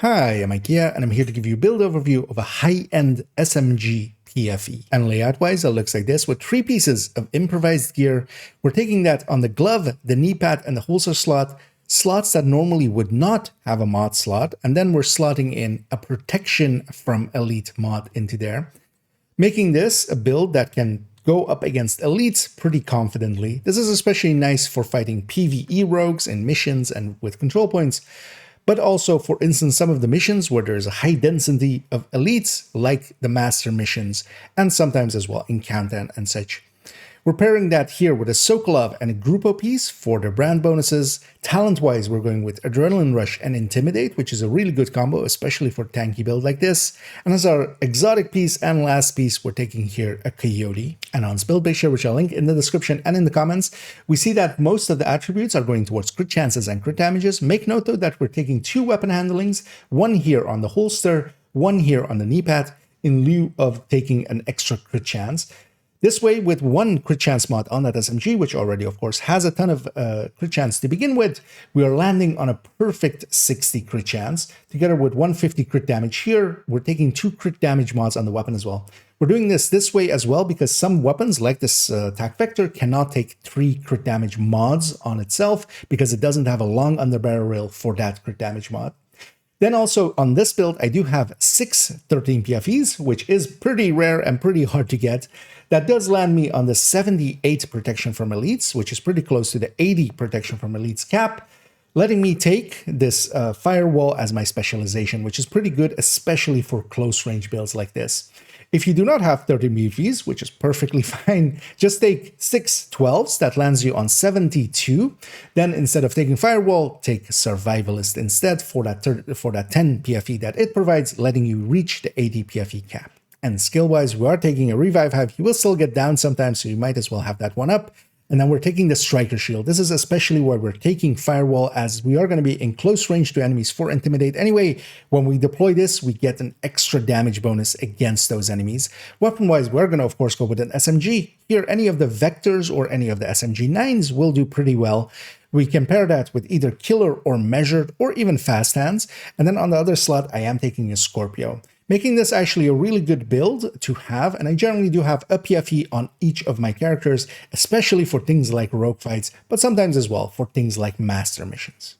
Hi, I'm IKEA, and I'm here to give you a build overview of a high-end SMG PFE. And layout-wise, it looks like this with 3 pieces of improvised gear. We're taking that on the glove, the knee pad, and the holster slot, slots that normally would not have a mod slot, and then we're slotting in a protection from Elite mod into there, making this a build that can go up against elites pretty confidently. This is especially nice for fighting PvE rogues in missions and with control points, but also, for instance, some of the missions where there's a high density of elites, like the master missions, and sometimes as well in Countdown and such. We're pairing that here with a Sokolov and a Grupo piece for the brand bonuses. Talent-wise, we're going with Adrenaline Rush and Intimidate, which is a really good combo, especially for a tanky build like this. And as our exotic piece and last piece, we're taking here a Coyote. And on Build Base Share, which I'll link in the description and in the comments, we see that most of the attributes are going towards crit chances and crit damages. Make note, though, that we're taking 2 weapon handlings, one here on the holster, one here on the knee pad, in lieu of taking an extra crit chance. This way, with 1 crit chance mod on that SMG, which already, of course, has a ton of crit chance to begin with, we are landing on a perfect 60 crit chance. Together with 150 crit damage here, we're taking 2 crit damage mods on the weapon as well. We're doing this way as well because some weapons, like this attack vector, cannot take 3 crit damage mods on itself because it doesn't have a long underbarrel rail for that crit damage mod. Then also on this build, I do have 6 13 PFEs, which is pretty rare and pretty hard to get. That does land me on the 78 protection from elites, which is pretty close to the 80 protection from elites cap, letting me take this firewall as my specialization, which is pretty good, especially for close range builds like this. If you do not have 13 PFEs, which is perfectly fine, just take 6 12s, that lands you on 72. Then instead of taking Firewall, take Survivalist instead for that 10 PFE that it provides, letting you reach the 80 PFE cap. And skill-wise, we are taking a Revive Hive. You will still get down sometimes, so you might as well have that one up. And then we're taking the Striker Shield. This is especially why we're taking Firewall, as we are going to be in close range to enemies for Intimidate. Anyway, when we deploy this, we get an extra damage bonus against those enemies. Weapon-wise, we're going to, of course, go with an SMG. Here, any of the Vectors or any of the SMG 9s will do pretty well. We can pair that with either Killer or Measured or even Fast Hands. And then on the other slot, I am taking a Scorpio, making this actually a really good build to have, and I generally do have a PFE on each of my characters, especially for things like rogue fights, but sometimes as well for things like master missions.